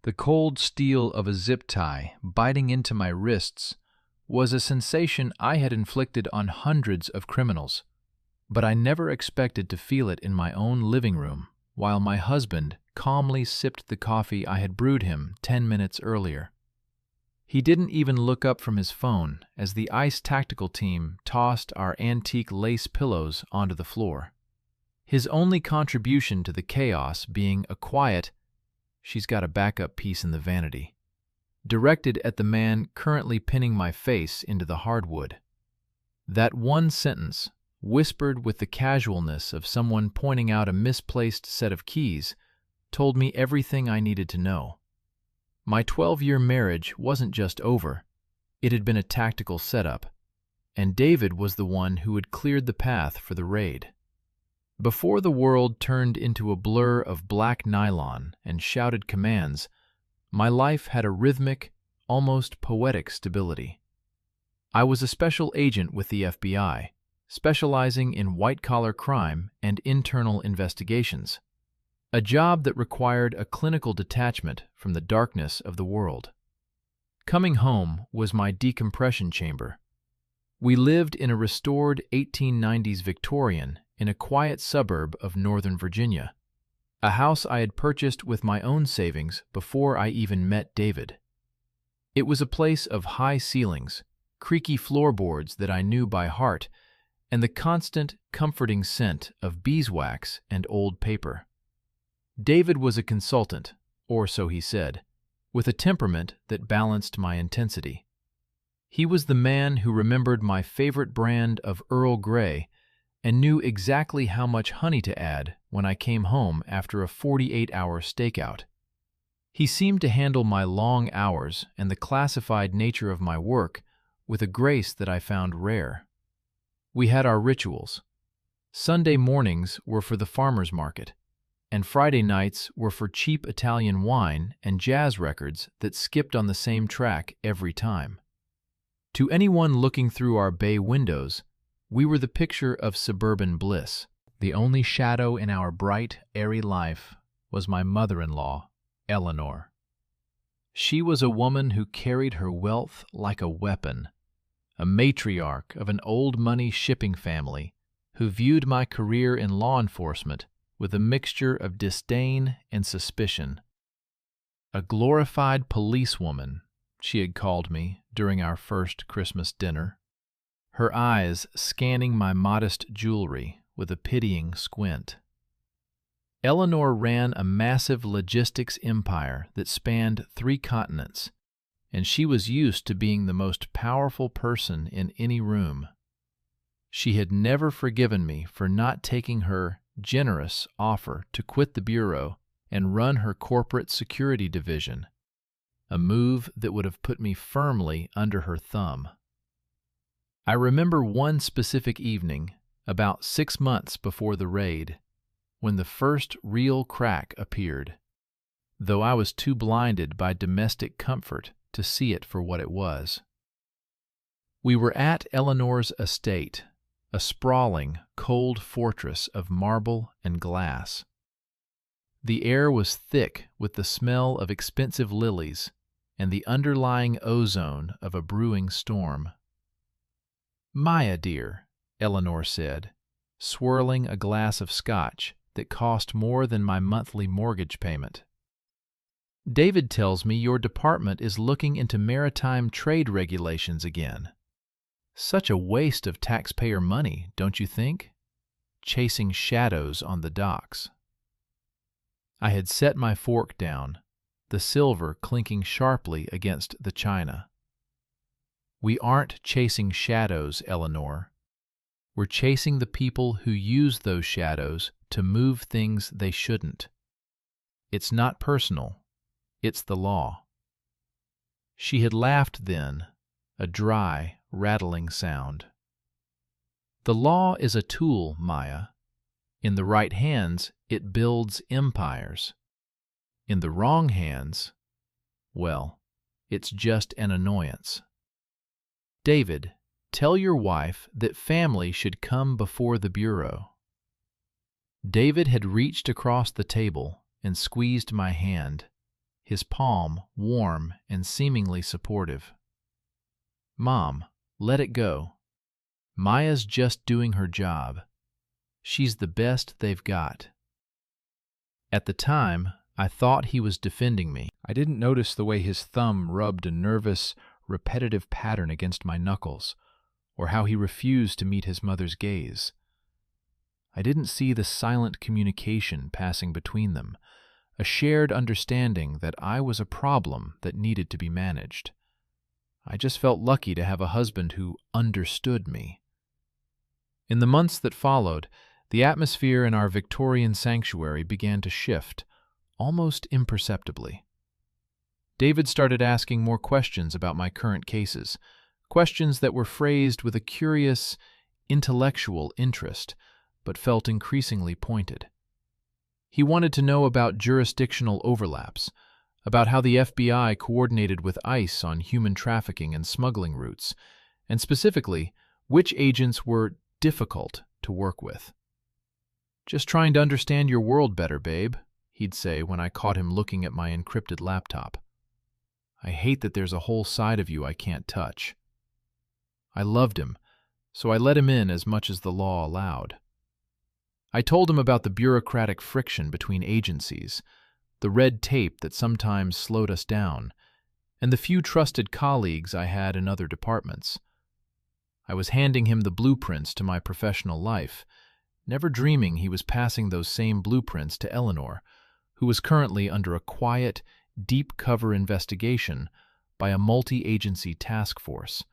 The cold steel of a zip tie biting into my wrists was a sensation I had inflicted on hundreds of criminals, but I never expected to feel it in my own living room while my husband calmly sipped the coffee I had brewed him 10 minutes earlier. He didn't even look up from his phone as the ICE tactical team tossed our antique lace pillows onto the floor. His only contribution to the chaos being a quiet, "She's got a backup piece in the vanity," directed at the man currently pinning my face into the hardwood. That one sentence, whispered with the casualness of someone pointing out a misplaced set of keys, told me everything I needed to know. My 12-year marriage wasn't just over, it had been a tactical setup, and David was the one who had cleared the path for the raid. Before the world turned into a blur of black nylon and shouted commands, my life had a rhythmic, almost poetic stability. I was a special agent with the FBI, specializing in white-collar crime and internal investigations, a job that required a clinical detachment from the darkness of the world. Coming home was my decompression chamber. We lived in a restored 1890s Victorian in a quiet suburb of Northern Virginia, a house I had purchased with my own savings before I even met David. It was a place of high ceilings, creaky floorboards that I knew by heart, and the constant, comforting scent of beeswax and old paper. David was a consultant, or so he said, with a temperament that balanced my intensity. He was the man who remembered my favorite brand of Earl Grey and knew exactly how much honey to add when I came home after a 48-hour stakeout. He seemed to handle my long hours and the classified nature of my work with a grace that I found rare. We had our rituals. Sunday mornings were for the farmer's market, and Friday nights were for cheap Italian wine and jazz records that skipped on the same track every time. To anyone looking through our bay windows, we were the picture of suburban bliss. The only shadow in our bright, airy life was my mother-in-law, Eleanor. She was a woman who carried her wealth like a weapon, a matriarch of an old-money shipping family who viewed my career in law enforcement with a mixture of disdain and suspicion. A glorified policewoman, she had called me during our first Christmas dinner, her eyes scanning my modest jewelry with a pitying squint. Eleanor ran a massive logistics empire that spanned 3 continents, and she was used to being the most powerful person in any room. She had never forgiven me for not taking her generous offer to quit the bureau and run her corporate security division, a move that would have put me firmly under her thumb. I remember one specific evening, about 6 months before the raid, when the first real crack appeared, though I was too blinded by domestic comfort to see it for what it was. We were at Eleanor's estate, a sprawling, cold fortress of marble and glass. The air was thick with the smell of expensive lilies and the underlying ozone of a brewing storm. "Maya, dear," Eleanor said, swirling a glass of scotch that cost more than my monthly mortgage payment. "David tells me your department is looking into maritime trade regulations again. Such a waste of taxpayer money, don't you think? Chasing shadows on the docks." I had set my fork down, the silver clinking sharply against the china. "We aren't chasing shadows, Eleanor. We're chasing the people who use those shadows to move things they shouldn't. It's not personal. It's the law." She had laughed then, a dry, rattling sound. "The law is a tool, Maya. In the right hands, it builds empires. In the wrong hands, well, it's just an annoyance. David, tell your wife that family should come before the bureau." David had reached across the table and squeezed my hand, his palm warm and seemingly supportive. "Mom, let it go. Maya's just doing her job. She's the best they've got." At the time, I thought he was defending me. I didn't notice the way his thumb rubbed a nervous, repetitive pattern against my knuckles, or how he refused to meet his mother's gaze. I didn't see the silent communication passing between them, a shared understanding that I was a problem that needed to be managed. I just felt lucky to have a husband who understood me. In the months that followed, the atmosphere in our Victorian sanctuary began to shift, almost imperceptibly. David started asking more questions about my current cases, questions that were phrased with a curious, intellectual interest, but felt increasingly pointed. He wanted to know about jurisdictional overlaps, about how the FBI coordinated with ICE on human trafficking and smuggling routes, and specifically, which agents were difficult to work with. "Just trying to understand your world better, babe," he'd say when I caught him looking at my encrypted laptop. "I hate that there's a whole side of you I can't touch." I loved him, so I let him in as much as the law allowed. I told him about the bureaucratic friction between agencies, the red tape that sometimes slowed us down, and the few trusted colleagues I had in other departments. I was handing him the blueprints to my professional life, never dreaming he was passing those same blueprints to Eleanor, who was currently under a quiet, deep-cover investigation by a multi-agency task force,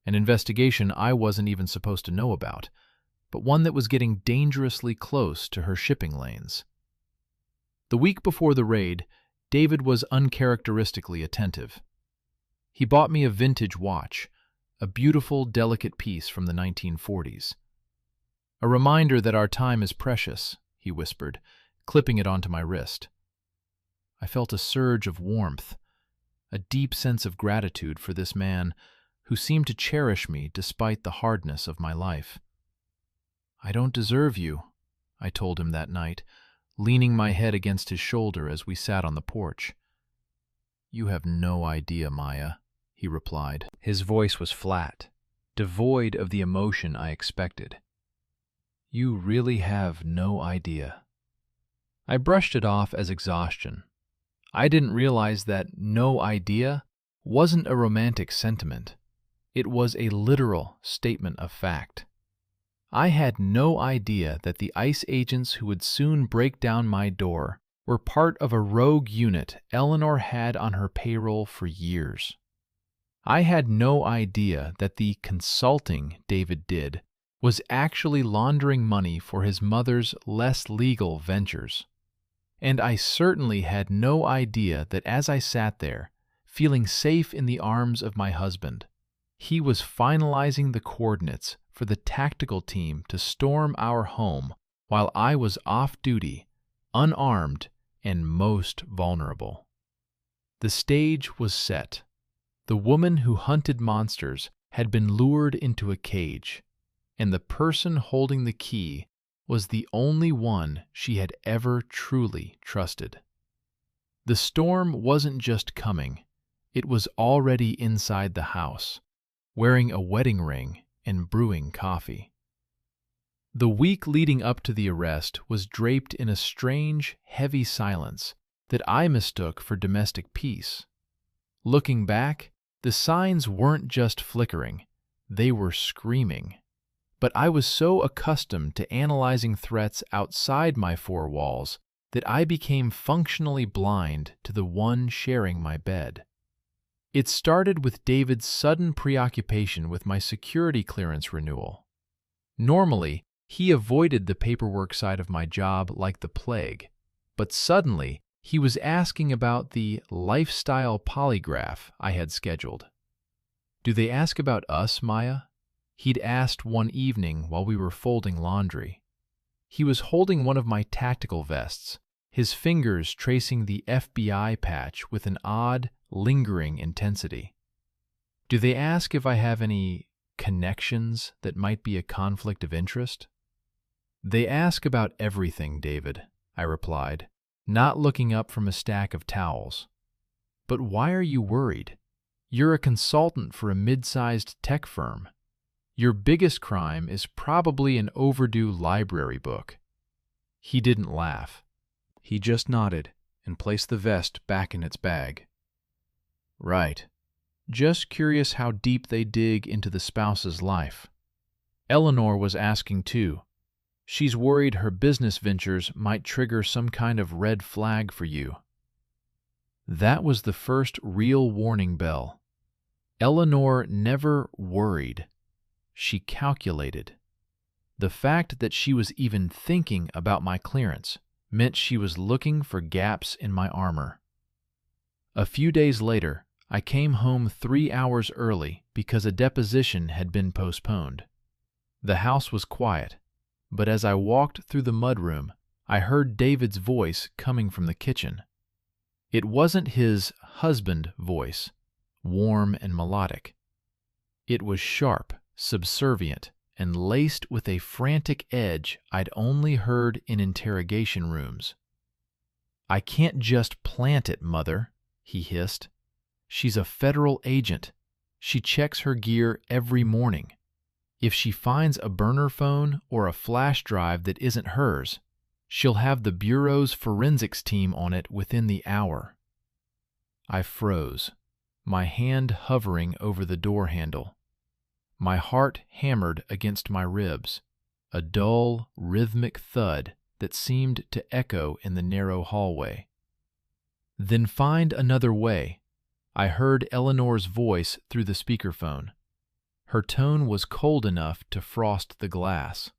an investigation I wasn't even supposed to know about, but one that was getting dangerously close to her shipping lanes. The week before the raid, David was uncharacteristically attentive. He bought me a vintage watch, a beautiful, delicate piece from the 1940s. "A reminder that our time is precious," he whispered, clipping it onto my wrist. I felt a surge of warmth, a deep sense of gratitude for this man who seemed to cherish me despite the hardness of my life. "I don't deserve you," I told him that night, leaning my head against his shoulder as we sat on the porch. "You have no idea, Maya," he replied. His voice was flat, devoid of the emotion I expected. "You really have no idea." I brushed it off as exhaustion. I didn't realize that "no idea" wasn't a romantic sentiment. It was a literal statement of fact. I had no idea that the ICE agents who would soon break down my door were part of a rogue unit Eleanor had on her payroll for years. I had no idea that the consulting David did was actually laundering money for his mother's less legal ventures. And I certainly had no idea that as I sat there, feeling safe in the arms of my husband, he was finalizing the coordinates for the tactical team to storm our home while I was off duty, unarmed, and most vulnerable. The stage was set. The woman who hunted monsters had been lured into a cage, and the person holding the key was the only one she had ever truly trusted. The storm wasn't just coming, it was already inside the house, wearing a wedding ring and brewing coffee. The week leading up to the arrest was draped in a strange, heavy silence that I mistook for domestic peace. Looking back, the signs weren't just flickering, they were screaming. But I was so accustomed to analyzing threats outside my four walls that I became functionally blind to the one sharing my bed. It started with David's sudden preoccupation with my security clearance renewal. Normally, he avoided the paperwork side of my job like the plague, but suddenly he was asking about the lifestyle polygraph I had scheduled. "Do they ask about us, Maya?" He'd asked one evening while we were folding laundry. He was holding one of my tactical vests, his fingers tracing the FBI patch with an odd, lingering intensity. "Do they ask if I have any connections that might be a conflict of interest?" "They ask about everything, David," I replied, not looking up from a stack of towels. But why are you worried? You're a consultant for a mid-sized tech firm. Your biggest crime is probably an overdue library book." He didn't laugh. He just nodded and placed the vest back in its bag. "Right. Just curious how deep they dig into the spouse's life." Eleanor was asking too. She's worried her business ventures might trigger some kind of red flag for you. That was the first real warning bell. Eleanor never worried. She calculated. The fact that she was even thinking about my clearance meant she was looking for gaps in my armor. A few days later, I came home 3 hours early because a deposition had been postponed. The house was quiet, but as I walked through the mudroom, I heard David's voice coming from the kitchen. It wasn't his husband voice, warm and melodic. It was sharp, subservient, and laced with a frantic edge I'd only heard in interrogation rooms. "I can't just plant it, Mother," he hissed. "She's a federal agent. She checks her gear every morning. If she finds a burner phone or a flash drive that isn't hers, she'll have the Bureau's forensics team on it within the hour." I froze, my hand hovering over the door handle. My heart hammered against my ribs, a dull, rhythmic thud that seemed to echo in the narrow hallway. "Then find another way," I heard Eleanor's voice through the speakerphone. Her tone was cold enough to frost the glass.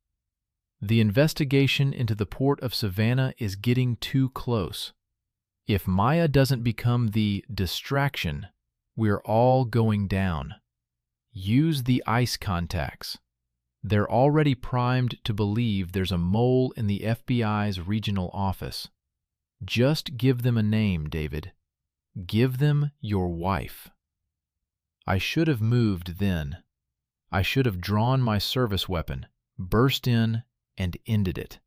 "The investigation into the port of Savannah is getting too close. If Maya doesn't become the distraction, we're all going down. Use the ICE contacts. They're already primed to believe there's a mole in the FBI's regional office. Just give them a name, David. Give them your wife." I should have moved then. I should have drawn my service weapon, burst in, and ended it.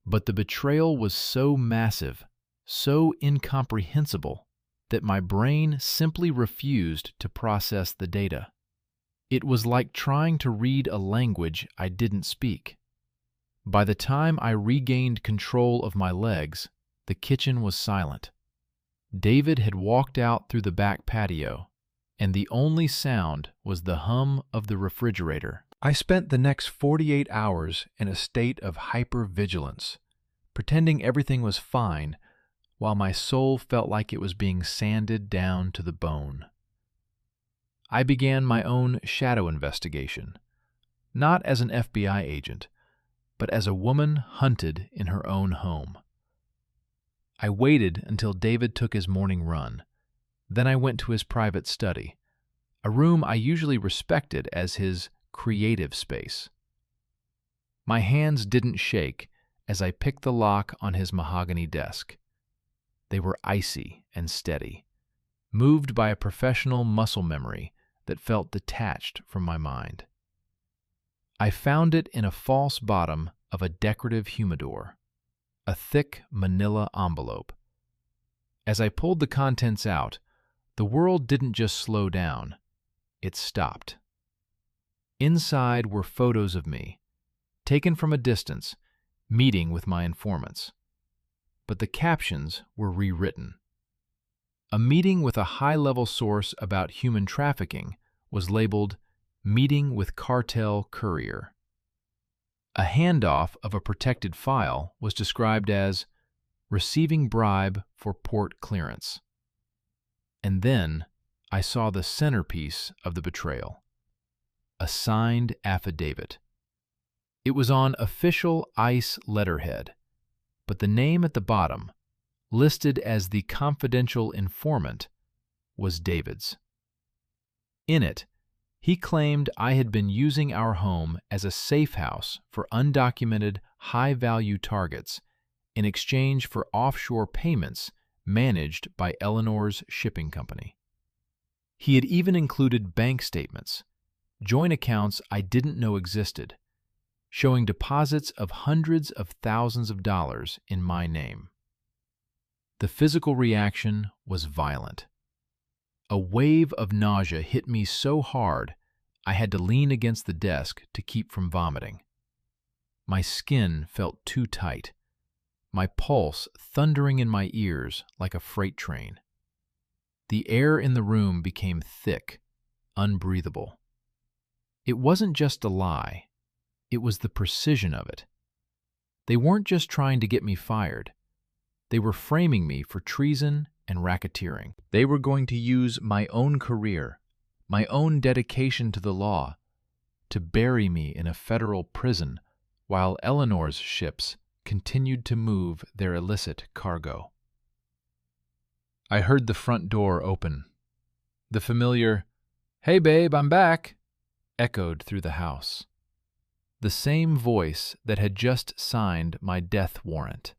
But the betrayal was so massive, so incomprehensible, that my brain simply refused to process the data. It was like trying to read a language I didn't speak. By the time I regained control of my legs, the kitchen was silent. David had walked out through the back patio, and the only sound was the hum of the refrigerator. I spent the next 48 hours in a state of hypervigilance, pretending everything was fine, while my soul felt like it was being sanded down to the bone. I began my own shadow investigation, not as an FBI agent, but as a woman hunted in her own home. I waited until David took his morning run. Then I went to his private study, a room I usually respected as his creative space. My hands didn't shake as I picked the lock on his mahogany desk. They were icy and steady, moved by a professional muscle memory that felt detached from my mind. I found it in a false bottom of a decorative humidor, a thick manila envelope. As I pulled the contents out, the world didn't just slow down, it stopped. Inside were photos of me, taken from a distance, meeting with my informants. But the captions were rewritten. A meeting with a high-level source about human trafficking was labeled "Meeting with Cartel Courier." A handoff of a protected file was described as "Receiving bribe for port clearance." And then I saw the centerpiece of the betrayal, a signed affidavit. It was on official ICE letterhead, but the name at the bottom, listed as the confidential informant, was David's. In it, he claimed I had been using our home as a safe house for undocumented, high-value targets in exchange for offshore payments managed by Eleanor's shipping company. He had even included bank statements, joint accounts I didn't know existed, showing deposits of hundreds of thousands of dollars in my name. The physical reaction was violent. A wave of nausea hit me so hard I had to lean against the desk to keep from vomiting. My skin felt too tight, my pulse thundering in my ears like a freight train. The air in the room became thick, unbreathable. It wasn't just a lie, it was the precision of it. They weren't just trying to get me fired. They were framing me for treason and racketeering. They were going to use my own career, my own dedication to the law, to bury me in a federal prison while Eleanor's ships continued to move their illicit cargo. I heard the front door open. The familiar, "Hey babe, I'm back," echoed through the house. The same voice that had just signed my death warrant.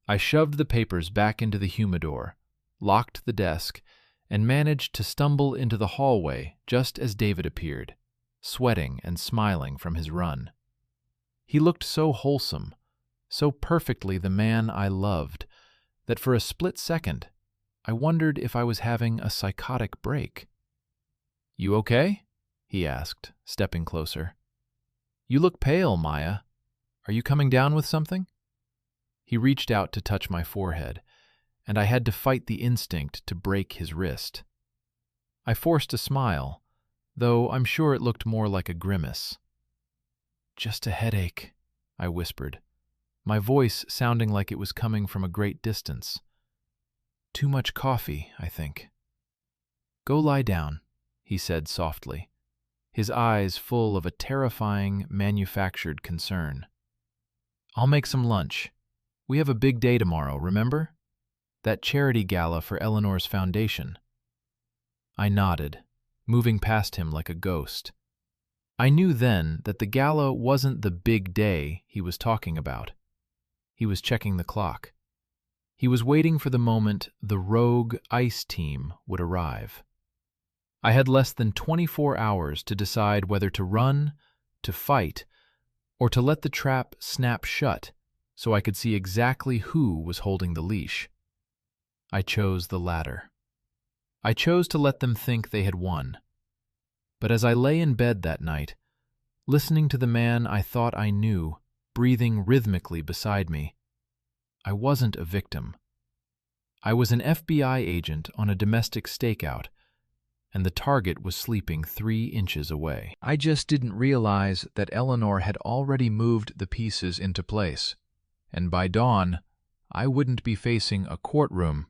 I shoved the papers back into the humidor, locked the desk, and managed to stumble into the hallway just as David appeared, sweating and smiling from his run. He looked so wholesome, so perfectly the man I loved, that for a split second, I wondered if I was having a psychotic break. "You okay?" he asked, stepping closer. "You look pale, Maya. Are you coming down with something?" He reached out to touch my forehead, and I had to fight the instinct to break his wrist. I forced a smile, though I'm sure it looked more like a grimace. "Just a headache," I whispered, my voice sounding like it was coming from a great distance. "Too much coffee, I think." "Go lie down," he said softly, his eyes full of a terrifying, manufactured concern. "I'll make some lunch. We have a big day tomorrow, remember? That charity gala for Eleanor's foundation." I nodded, moving past him like a ghost. I knew then that the gala wasn't the big day he was talking about. He was checking the clock. He was waiting for the moment the rogue ICE team would arrive. I had less than 24 hours to decide whether to run, to fight, or to let the trap snap shut so I could see exactly who was holding the leash. I chose the latter. I chose to let them think they had won. But as I lay in bed that night, listening to the man I thought I knew breathing rhythmically beside me, I wasn't a victim. I was an FBI agent on a domestic stakeout, and the target was sleeping 3 inches away. I just didn't realize that Eleanor had already moved the pieces into place, and by dawn, I wouldn't be facing a courtroom.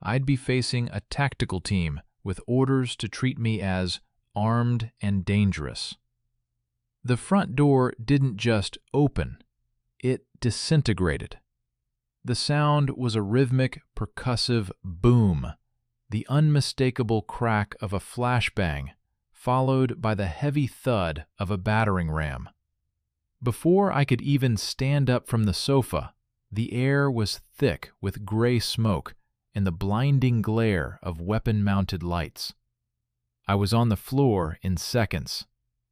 I'd be facing a tactical team with orders to treat me as armed and dangerous. The front door didn't just open, it disintegrated. The sound was a rhythmic, percussive boom, the unmistakable crack of a flashbang, followed by the heavy thud of a battering ram. Before I could even stand up from the sofa, the air was thick with gray smoke and the blinding glare of weapon-mounted lights. I was on the floor in seconds,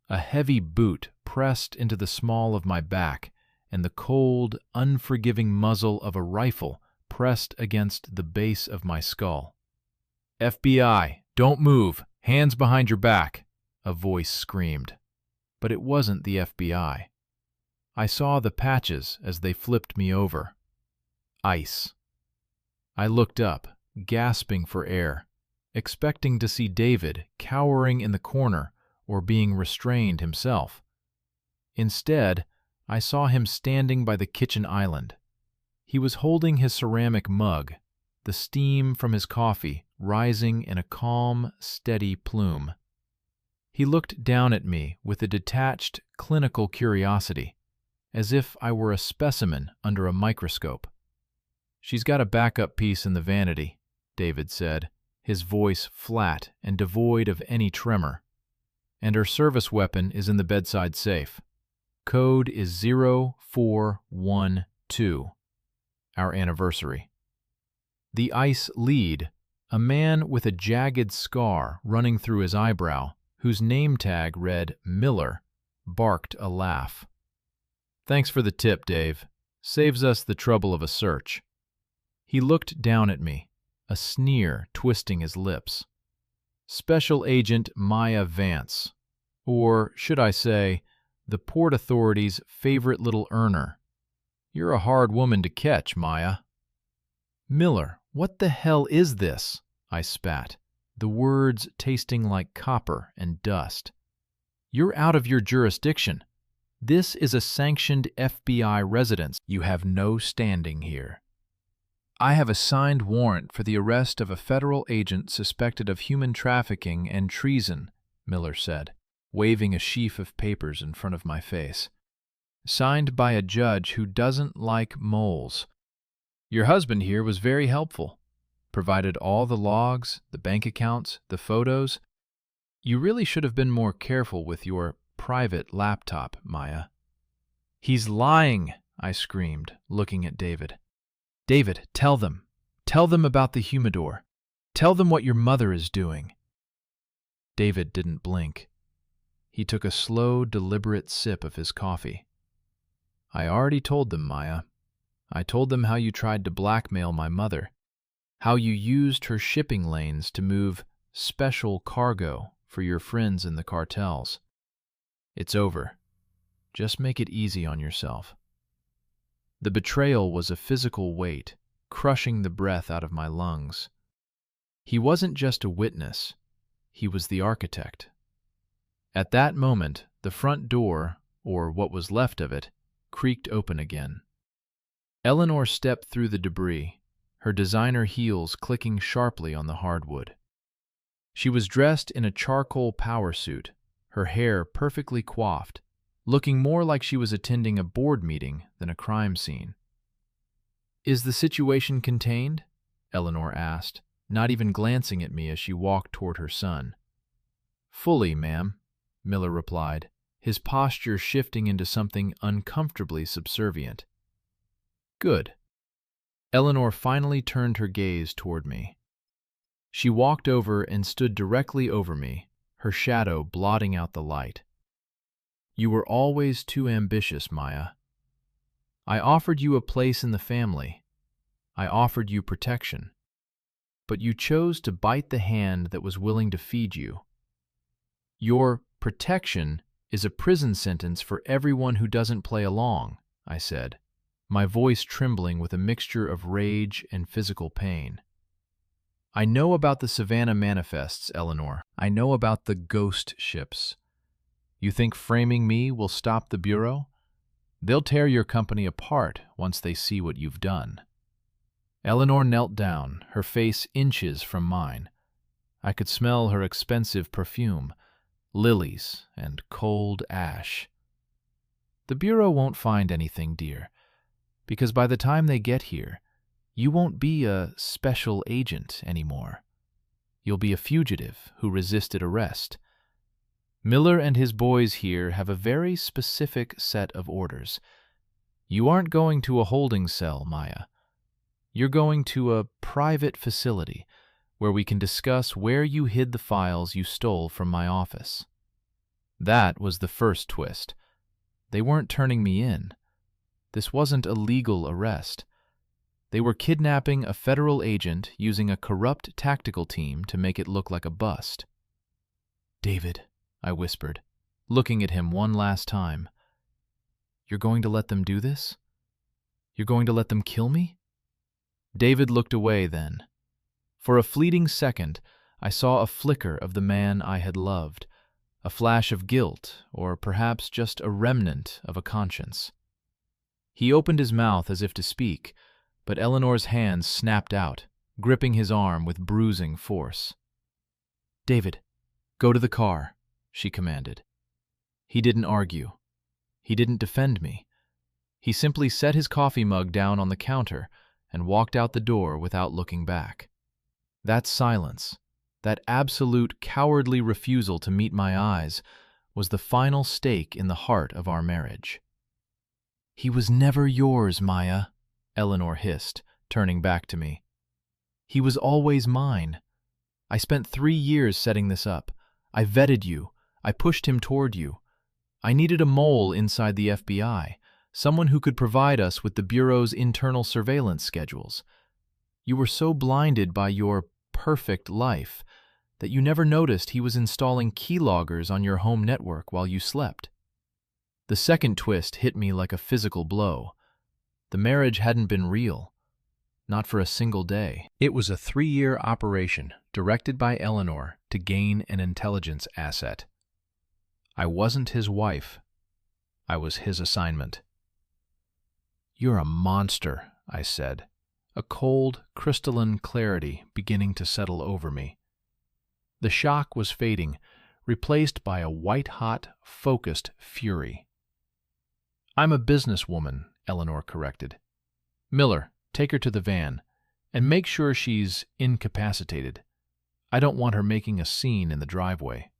a heavy boot pressed into the small of my back, and the cold, unforgiving muzzle of a rifle pressed against the base of my skull. "FBI, don't move! Hands behind your back!" a voice screamed. But it wasn't the FBI. I saw the patches as they flipped me over. ICE. I looked up, gasping for air, expecting to see David cowering in the corner or being restrained himself. Instead, I saw him standing by the kitchen island. He was holding his ceramic mug, the steam from his coffee rising in a calm, steady plume. He looked down at me with a detached, clinical curiosity, as if I were a specimen under a microscope. "She's got a backup piece in the vanity," David said, his voice flat and devoid of any tremor. "And her service weapon is in the bedside safe. Code is 0412, our anniversary." The ICE lead, a man with a jagged scar running through his eyebrow, whose name tag read Miller, barked a laugh. "Thanks for the tip, Dave. Saves us the trouble of a search." He looked down at me, a sneer twisting his lips. Special Agent Maya Vance. Or, should I say, the Port Authority's favorite little earner. You're a hard woman to catch, Maya. Miller, what the hell is this? I spat, the words tasting like copper and dust. You're out of your jurisdiction. This is a sanctioned FBI residence. You have no standing here. I have a signed warrant for the arrest of a federal agent suspected of human trafficking and treason, Miller said, waving a sheaf of papers in front of my face. Signed by a judge who doesn't like moles. Your husband here was very helpful. Provided all the logs, the bank accounts, the photos. You really should have been more careful with your private laptop, Maya. He's lying, I screamed, looking at David. David, tell them. Tell them about the humidor. Tell them what your mother is doing. David didn't blink. He took a slow, deliberate sip of his coffee. I already told them, Maya. I told them how you tried to blackmail my mother, how you used her shipping lanes to move special cargo for your friends in the cartels. It's over. Just make it easy on yourself. The betrayal was a physical weight, crushing the breath out of my lungs. He wasn't just a witness, he was the architect. At that moment, the front door, or what was left of it, creaked open again. Eleanor stepped through the debris, her designer heels clicking sharply on the hardwood. She was dressed in a charcoal power suit, her hair perfectly coiffed, looking more like she was attending a board meeting than a crime scene. Is the situation contained? Eleanor asked, not even glancing at me as she walked toward her son. Fully, ma'am, Miller replied, his posture shifting into something uncomfortably subservient. Good. Eleanor finally turned her gaze toward me. She walked over and stood directly over me, her shadow blotting out the light. You were always too ambitious, Maya. I offered you a place in the family. I offered you protection. But you chose to bite the hand that was willing to feed you. Your protection is a prison sentence for everyone who doesn't play along, I said, my voice trembling with a mixture of rage and physical pain. I know about the Savannah manifests, Eleanor. I know about the ghost ships. You think framing me will stop the Bureau? They'll tear your company apart once they see what you've done. Eleanor knelt down, her face inches from mine. I could smell her expensive perfume, lilies and cold ash. The Bureau won't find anything, dear, because by the time they get here, you won't be a special agent anymore. You'll be a fugitive who resisted arrest. Miller and his boys here have a very specific set of orders. You aren't going to a holding cell, Maya. You're going to a private facility where we can discuss where you hid the files you stole from my office. That was the first twist. They weren't turning me in. This wasn't a legal arrest. They were kidnapping a federal agent using a corrupt tactical team to make it look like a bust. David, I whispered, looking at him one last time. You're going to let them do this? You're going to let them kill me? David looked away then. For a fleeting second, I saw a flicker of the man I had loved, a flash of guilt, or perhaps just a remnant of a conscience. He opened his mouth as if to speak, but Eleanor's hands snapped out, gripping his arm with bruising force. David, go to the car, she commanded. He didn't argue. He didn't defend me. He simply set his coffee mug down on the counter and walked out the door without looking back. That silence, that absolute cowardly refusal to meet my eyes, was the final stake in the heart of our marriage. He was never yours, Maya, Eleanor hissed, turning back to me. He was always mine. I spent 3 years setting this up. I vetted you. I pushed him toward you. I needed a mole inside the FBI, someone who could provide us with the Bureau's internal surveillance schedules. You were so blinded by your perfect life that you never noticed he was installing keyloggers on your home network while you slept. The second twist hit me like a physical blow. The marriage hadn't been real, not for a single day. It was a 3-year operation directed by Eleanor to gain an intelligence asset. I wasn't his wife. I was his assignment. "You're a monster," I said, a cold, crystalline clarity beginning to settle over me. The shock was fading, replaced by a white-hot, focused fury. "I'm a businesswoman," Eleanor corrected. "Miller, take her to the van, and make sure she's incapacitated. I don't want her making a scene in the driveway."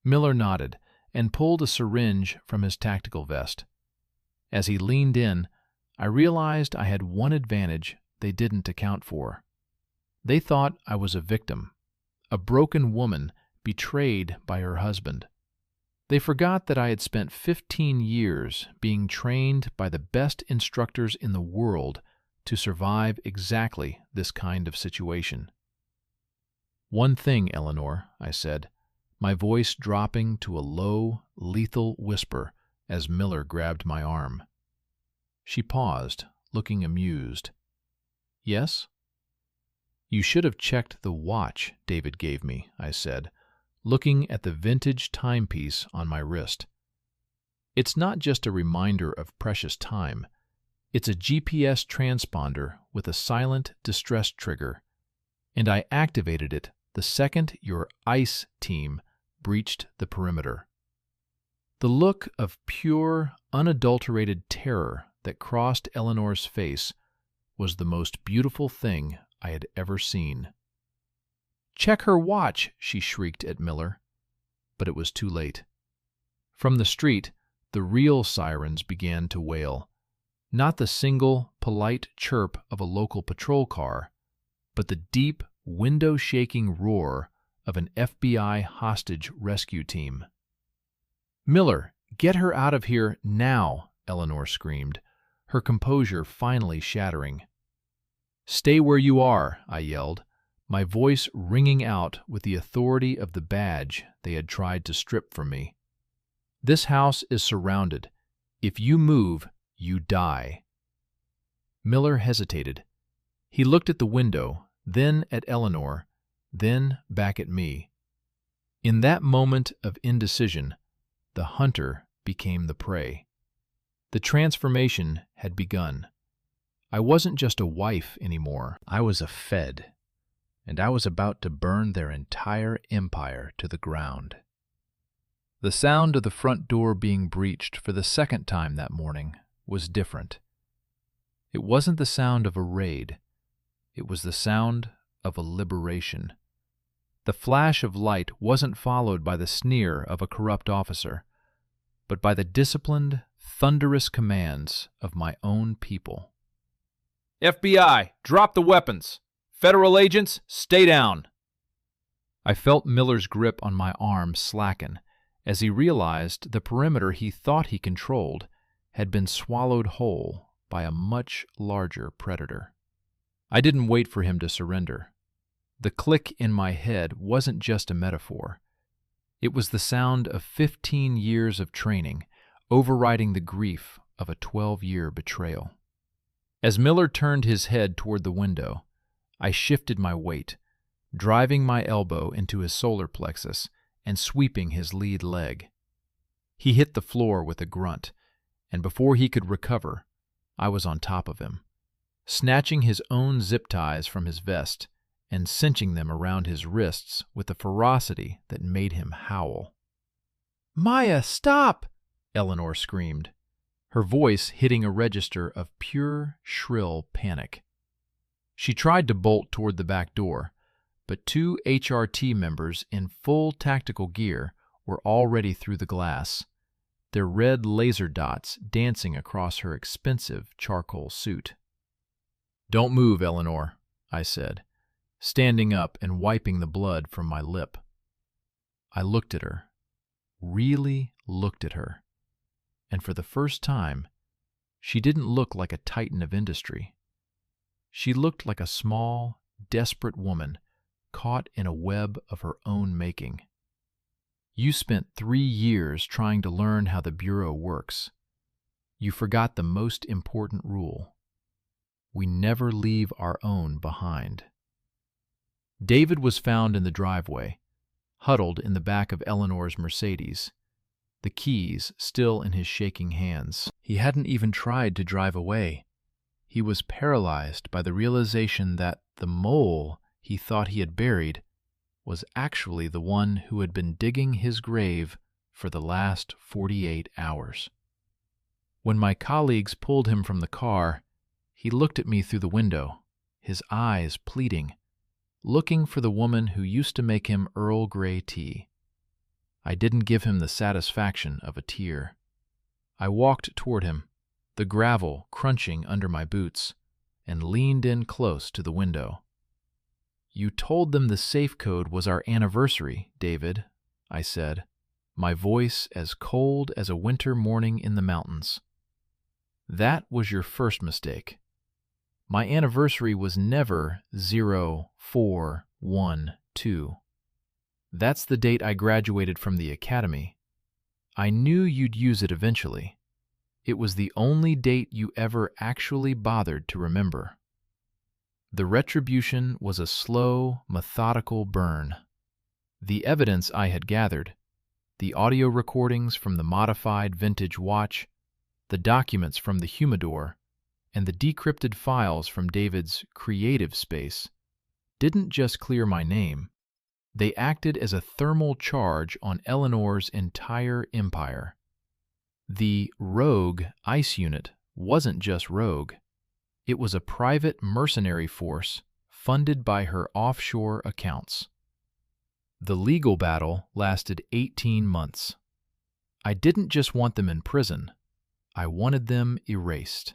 Miller nodded and pulled a syringe from his tactical vest. As he leaned in, I realized I had one advantage they didn't account for. They thought I was a victim, a broken woman betrayed by her husband. They forgot that I had spent 15 years being trained by the best instructors in the world to survive exactly this kind of situation. "One thing, Eleanor," I said, my voice dropping to a low, lethal whisper as Miller grabbed my arm. She paused, looking amused. "Yes?" "You should have checked the watch David gave me," I said, looking at the vintage timepiece on my wrist. "It's not just a reminder of precious time. It's a GPS transponder with a silent distress trigger, and I activated it the second your ICE team breached the perimeter." The look of pure, unadulterated terror that crossed Eleanor's face was the most beautiful thing I had ever seen. "Check her watch!" she shrieked at Miller. But it was too late. From the street, the real sirens began to wail. Not the single, polite chirp of a local patrol car, but the deep, window-shaking roar of an FBI hostage rescue team. "Miller, get her out of here now!" Eleanor screamed, her composure finally shattering. "Stay where you are," I yelled, my voice ringing out with the authority of the badge they had tried to strip from me. "This house is surrounded. If you move, you die." Miller hesitated. He looked at the window, then at Eleanor, then back at me. In that moment of indecision, the hunter became the prey. The transformation had begun. I wasn't just a wife anymore. I was a Fed, and I was about to burn their entire empire to the ground. The sound of the front door being breached for the second time that morning was different. It wasn't the sound of a raid. It was the sound of a liberation. The flash of light wasn't followed by the sneer of a corrupt officer, but by the disciplined, thunderous commands of my own people. "FBI, drop the weapons! Federal agents, stay down!" I felt Miller's grip on my arm slacken as he realized the perimeter he thought he controlled had been swallowed whole by a much larger predator. I didn't wait for him to surrender. The click in my head wasn't just a metaphor. It was the sound of 15 years of training overriding the grief of a 12-year betrayal. As Miller turned his head toward the window, I shifted my weight, driving my elbow into his solar plexus and sweeping his lead leg. He hit the floor with a grunt, and before he could recover, I was on top of him, snatching his own zip ties from his vest and cinching them around his wrists with a ferocity that made him howl. "Maya, stop!" Eleanor screamed, her voice hitting a register of pure, shrill panic. She tried to bolt toward the back door, but 2 HRT members in full tactical gear were already through the glass, their red laser dots dancing across her expensive charcoal suit. "Don't move, Eleanor," I said, standing up and wiping the blood from my lip. I looked at her, really looked at her, and for the first time, she didn't look like a titan of industry. She looked like a small, desperate woman caught in a web of her own making. You spent 3 years trying to learn how the Bureau works. You forgot the most important rule. We never leave our own behind. David was found in the driveway, huddled in the back of Eleanor's Mercedes, the keys still in his shaking hands. He hadn't even tried to drive away. He was paralyzed by the realization that the mole he thought he had buried was actually the one who had been digging his grave for the last 48 hours. When my colleagues pulled him from the car, he looked at me through the window, his eyes pleading, looking for the woman who used to make him Earl Grey tea. I didn't give him the satisfaction of a tear. I walked toward him, the gravel crunching under my boots, and leaned in close to the window. "You told them the safe code was our anniversary, David," I said, my voice as cold as a winter morning in the mountains. "That was your first mistake. My anniversary was never 0412. That's the date I graduated from the academy. I knew you'd use it eventually. It was the only date you ever actually bothered to remember." The retribution was a slow, methodical burn. The evidence I had gathered, the audio recordings from the modified vintage watch, the documents from the humidor, and the decrypted files from David's creative space, didn't just clear my name. They acted as a thermal charge on Eleanor's entire empire. The rogue ICE unit wasn't just rogue. It was a private mercenary force funded by her offshore accounts. The legal battle lasted 18 months. I didn't just want them in prison. I wanted them erased.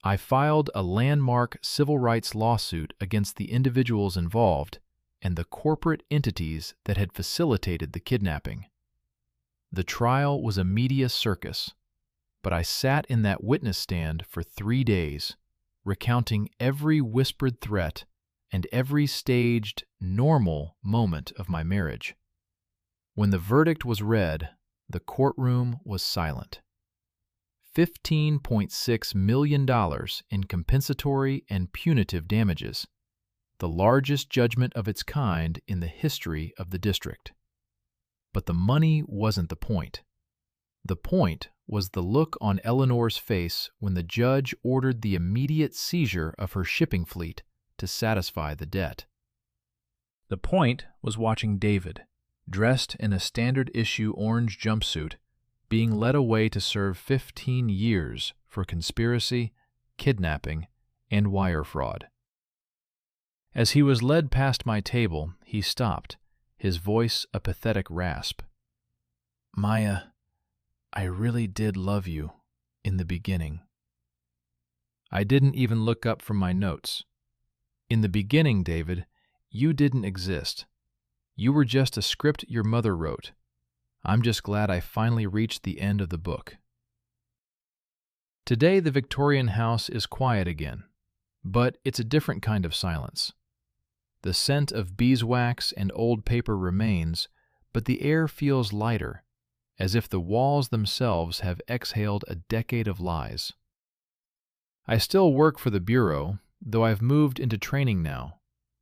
I filed a landmark civil rights lawsuit against the individuals involved and the corporate entities that had facilitated the kidnapping. The trial was a media circus, but I sat in that witness stand for 3 days, recounting every whispered threat and every staged, normal moment of my marriage. When the verdict was read, the courtroom was silent. $15.6 million in compensatory and punitive damages, the largest judgment of its kind in the history of the district. But the money wasn't the point. The point was the look on Eleanor's face when the judge ordered the immediate seizure of her shipping fleet to satisfy the debt. The point was watching David, dressed in a standard-issue orange jumpsuit, being led away to serve 15 years for conspiracy, kidnapping, and wire fraud. As he was led past my table, he stopped, his voice a pathetic rasp. "Maya, I really did love you in the beginning." I didn't even look up from my notes. "In the beginning, David, you didn't exist. You were just a script your mother wrote. I'm just glad I finally reached the end of the book." Today, the Victorian house is quiet again, but it's a different kind of silence. The scent of beeswax and old paper remains, but the air feels lighter, as if the walls themselves have exhaled a decade of lies. I still work for the Bureau, though I've moved into training now,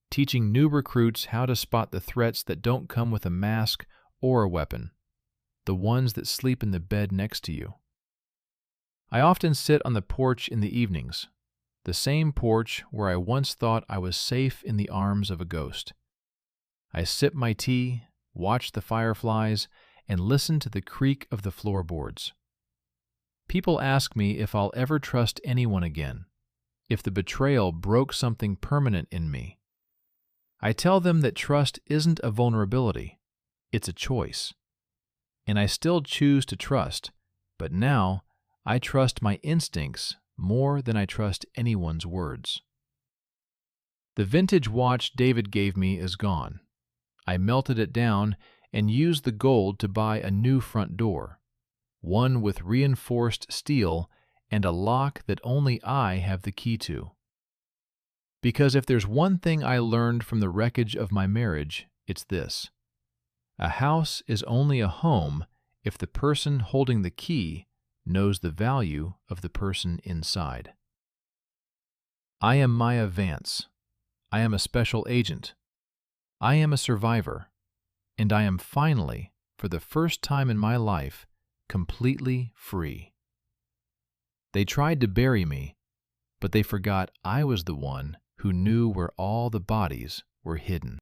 teaching new recruits how to spot the threats that don't come with a mask or a weapon, the ones that sleep in the bed next to you. I often sit on the porch in the evenings, the same porch where I once thought I was safe in the arms of a ghost. I sip my tea, watch the fireflies, and listen to the creak of the floorboards. People ask me if I'll ever trust anyone again, if the betrayal broke something permanent in me. I tell them that trust isn't a vulnerability, it's a choice. And I still choose to trust, but now I trust my instincts more than I trust anyone's words. The vintage watch David gave me is gone. I melted it down and used the gold to buy a new front door, one with reinforced steel and a lock that only I have the key to. Because if there's one thing I learned from the wreckage of my marriage, it's this: a house is only a home if the person holding the key knows the value of the person inside. I am Maya Vance. I am a special agent. I am a survivor. And I am finally, for the first time in my life, completely free. They tried to bury me, but they forgot I was the one who knew where all the bodies were hidden.